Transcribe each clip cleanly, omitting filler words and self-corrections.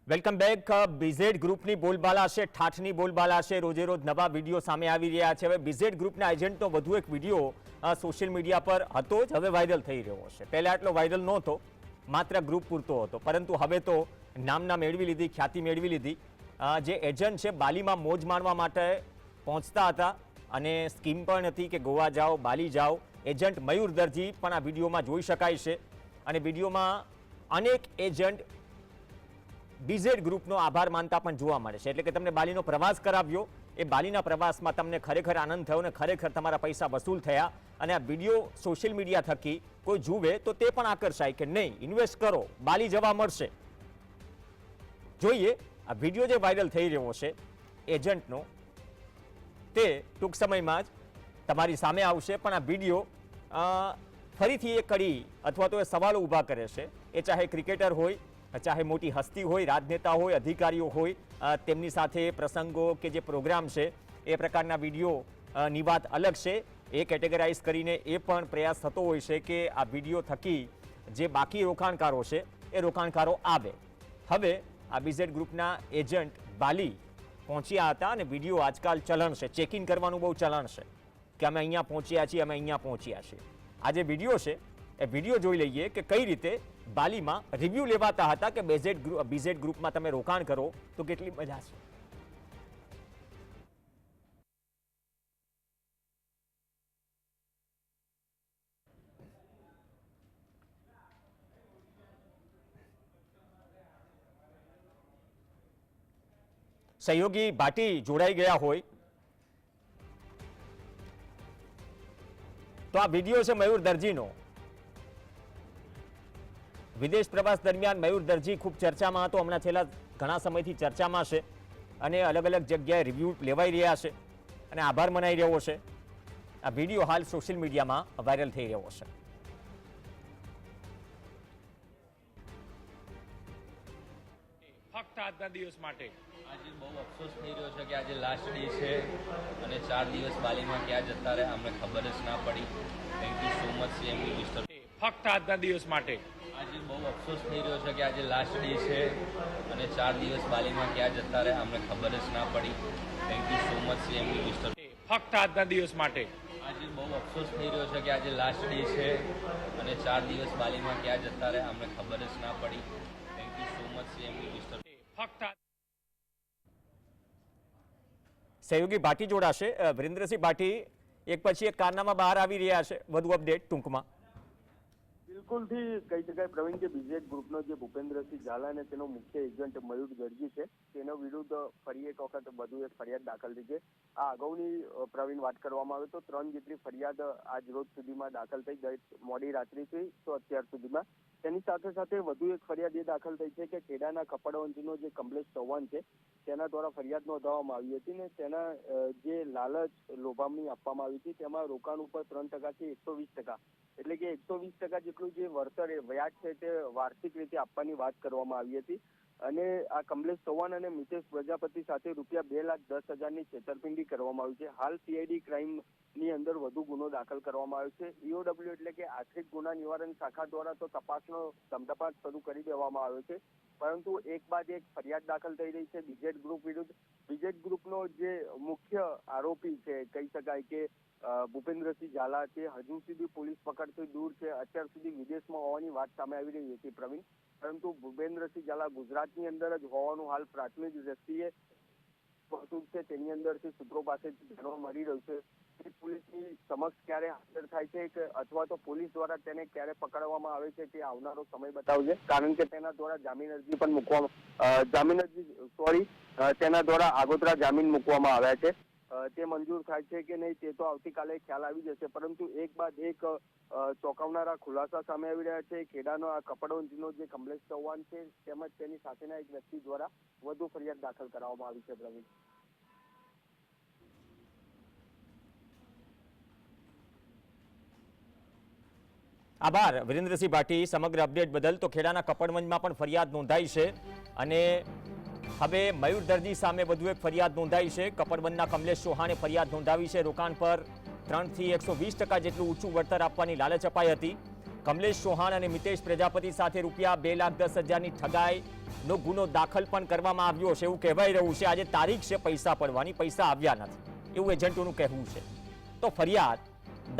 Welcome back. BZ ગ્રુપની બોલબાલા છે, ઠાઠની બોલબાલા છે. રોજે રોજ નવા વિડીયો સામે આવી રહ્યા છે. હવે બીઝેડ ગ્રુપના એજન્ટનો વધુ એક વિડીયો સોશિયલ મીડિયા પર હતો જ, હવે વાયરલ થઈ રહ્યો છે. પહેલા એટલો વાયરલ નહોતો, માત્ર ગ્રુપ પૂરતો હતો, પરંતુ હવે તો નામના મેળવી લીધી, ખ્યાતિ મેળવી લીધી. જે એજન્ટ છે બાલીમાં મોજ માણવા માટે પહોંચતા હતા અને સ્કીમ પણ હતી કે ગોવા જાઓ, બાલી જાઓ. એજન્ટ મયુર દરજી પણ આ વિડીયોમાં જોઈ શકાય છે અને વિડીયોમાં અનેક એજન્ટ બીઝેડ ગ્રુપનો આભાર માનતા પણ જોવા મળે છે. એટલે કે તમને બાલીનો પ્રવાસ કરાવ્યો, એ બાલીના પ્રવાસમાં તમને ખરેખર આનંદ થયો અને ખરેખર તમારા પૈસા વસૂલ થયા. અને આ વિડીયો સોશિયલ મીડિયા થકી કોઈ જુએ તો તે પણ આકર્ષાય કે નહીં, ઇન્વેસ્ટ કરો, બાલી જવા મળશે. જોઈએ આ વિડીયો જે વાયરલ થઈ રહ્યો છે એજન્ટનો, તે ટૂંક સમયમાં જ તમારી સામે આવશે. પણ આ વિડીયો ફરીથી એક કડી અથવા તો એ સવાલો ઊભા કરે છે. એ ચાહે ક્રિકેટર હોય, ચાહે મોટી હસ્તી હોય, રાજનેતા હોય, અધિકારીઓ હોય, તેમની સાથે પ્રસંગો કે જે પ્રોગ્રામ છે એ પ્રકારના વિડીયોની વાત અલગ છે. એ કેટેગરાઇઝ કરીને એ પણ પ્રયાસ થતો હોય છે કે આ વિડીયો થકી જે બાકી રોકાણકારો છે એ રોકાણકારો આવે. હવે આ બીઝેડ ગ્રુપના એજન્ટ બાલી પહોંચ્યા હતા અને વિડીયો આજકાલ ચલણ છે, ચેક ઇન કરવાનું બહુ ચલણ છે કે અમે અહીંયા પહોંચ્યા છીએ, અમે અહીંયા પહોંચ્યા છીએ. આ જે વિડીયો છે એ વિડીયો જોઈ લઈએ કે કઈ રીતે બાલીમાં રિવ્યૂ લેવાતા હતા કે બીઝેડ ગ્રુપમાં તમે રોકાણ કરો તો કેટલી મજા છે. સહયોગી ભાટી જોડાઈ ગયા હોય તો આ વિડીયો છે મયુર દરજીનો. વિદેશ પ્રવાસ દરમિયાન મયુર દરજી ખૂબ ચર્ચામાં હતો, હમણાં છેલ્લા ઘણા સમયથી ચર્ચામાં છે અને અલગ અલગ જગ્યાએ રિવ્યૂ લેવાઈ રહ્યા છે અને આભાર મનાઈ રહ્યો છે. આ વિડીયો હાલ સોશિયલ મીડિયામાં વાયરલ થઈ રહ્યો છે. ફક્ત આજના દિવસ માટે આજે બહુ અફસોસ થઈ રહ્યો છે કે આજે લાસ્ટ ડે છે અને 4 દિવસ બાલીમાં ક્યાં જતા રહે અમને ખબર જ ના પડી. Thank you so much CM minister. ફક્ત આજના દિવસ માટે આજે બહુ અફસોસ થઈ રહ્યો છે કે આજે લાસ્ટ ડે છે અને 4 દિવસ બાલીમાં ક્યાં જતા રહે અમને ખબર જ ના પડી. Thank you so much CM minister. ફક્ત આજના દિવસ માટે આજે બહુ અફસોસ થઈ રહ્યો છે કે આજે લાસ્ટ ડે છે અને 4 દિવસ બાલીમાં ક્યાં જતા રહે અમને ખબર જ ના પડી. Thank you so much CM minister. ફક્ત સહયોગી ભાટી જોડાશે. વિરેન્દ્રસિંહ ભાટી, એક પછી એક કારનામા બહાર આવી રહ્યા છે, વધુ અપડેટ ટૂંકમાં. બિલકુલથી કહી શકાય પ્રવીણ કે બીઝેડ ગ્રુપનો જે ભૂપેન્દ્રસિંહ ઝાલા અને તેનો મુખ્ય એજન્ટ મયુર દરજી છે તેનો વિરુદ્ધ ફરી એક વખત વધુ એક ફરિયાદ દાખલ થઈ છે. આ અગાઉની પ્રવીણ વાત કરવામાં આવે તો 3 જેટલી ફરિયાદ આજ રોજ સુધીમાં દાખલ થઈ ગઈ, મોડી રાત્રિથી તો અત્યાર સુધીમાં. તેની સાથે સાથે વધુ એક ફરિયાદ એ દાખલ થઈ છે કે ખેડાના કપડવંજનો જે કમલેશ ચૌહાણ છે તેના દ્વારા ફરિયાદ નોંધાવવામાં આવી હતી ને તેના જે લાલચ લોભામણી આપવામાં આવી હતી તેમાં રોકાણ ઉપર 3% થી 120%, એટલે કે 120% જેટલું જે વળતર વ્યાજ છે તે વાર્ષિક રીતે આપવાની વાત કરવામાં આવી હતી. અને આ કમલેશ ચૌહાણ અને મિતેશ પ્રજાપતિ સાથે રૂપિયા 2,10,000ની છેતરપિંડી કરવામાં આવી છે. હાલ સીઆઈડી ક્રાઇમની અંદર વધુ ગુનો દાખલ કરવામાં આવ્યો છે. ઈઓડબ્લ્યુ એટલે કે આર્થિક ગુના નિવારણ શાખા દ્વારા તો તપાસનો ધમધમાટ શરૂ કરી દેવામાં આવ્યો છે, પરંતુ એક બાદ એક ફરિયાદ દાખલ થઈ રહી છે બીઝેડ ગ્રુપ વિરુદ્ધ. બીઝેડ ગ્રુપનો જે મુખ્ય આરોપી છે કહી શકાય કે ભૂપેન્દ્રસિંહ ઝાલા છે, હજુ સુધી પોલીસ પકડથી દૂર છે. અત્યાર સુધી વિદેશમાં હોવાની વાત સામે આવી રહી હતી પ્રવીણ, પરંતુ ભૂપેન્દ્રસિંહ ઝાલા ગુજરાતની અંદર જ હોવાનું હાલ પ્રાથમિક દ્રષ્ટિએ છે તેની અંદરથી સૂત્રો પાસેથી જાણવા મળી રહ્યું છે. પોલીસની સમક્ષ ક્યારે હાજર થાય છે કે અથવા તો પોલીસ દ્વારા તેને ક્યારે પકડવામાં આવે છે તે આવનારો સમય બતાવશે, કારણ કે તેના દ્વારા જામીન અરજી પણ તેના દ્વારા આગોતરા જામીન મૂકવામાં આવ્યા છે. તે મંજૂર થાય છે કે નહીં તે તો આવતીકાલે ખ્યાલ આવી જશે, પરંતુ એક બાદ એક ચોંકાવનારા ખુલાસા સામે આવી રહ્યા છે. ખેડાનો આ કપડવંજનો જે કમલેશ ચૌહાણ છે તેમજ તેની સાથેના એક વ્યક્તિ દ્વારા વધુ ફરિયાદ દાખલ કરવામાં આવી છે પ્રવીણ. આભાર વિરેન્દ્રસિંહ ભાટી સમગ્ર અપડેટ બદલ. તો ખેડાના કપડવંજમાં પણ ફરિયાદ નોંધાઈ છે અને હવે મયુર દરજી સામે વધુ એક ફરિયાદ નોંધાઈ છે. કપડવંજના કમલેશ ચૌહાણે ફરિયાદ નોંધાવી છે. રોકાણ પર 3 થી 120% જેટલું ઊંચું વળતર આપવાની લાલચ અપાઈ હતી. કમલેશ ચૌહાણ અને મિતેશ પ્રજાપતિ સાથે રૂપિયા 2,10,000ની ઠગાઈનો ગુનો દાખલ પણ કરવામાં આવ્યો છે એવું કહેવાઈ રહ્યું છે. આજે તારીખ છે પૈસા પડવાની, પૈસા આવ્યા નથી એવું એજન્ટોનું કહેવું છે. તો ફરિયાદ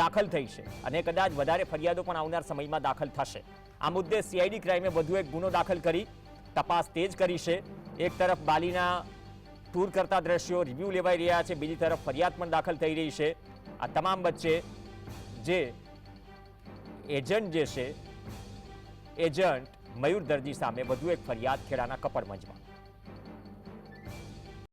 દાખલ થઈ છે અને કદાચ વધારે ફરિયાદો પણ આવનાર સમયમાં દાખલ થશે. આ મુદ્દે સીઆઈડી ક્રાઇમે વધુ એક ગુનો દાખલ કરી તપાસ તેજ કરી છે. એક તરફ બાલીના ટૂર કરતા દ્રશ્યો રિવ્યૂ લેવાઈ રહ્યા છે, બીજી તરફ ફરિયાદ પણ દાખલ થઈ રહી છે. આ તમામ વચ્ચે જે એજન્ટ જે છે એજન્ટ મયુર દરજી સામે વધુ એક ફરિયાદ ખેડાના કપડમંજમાં.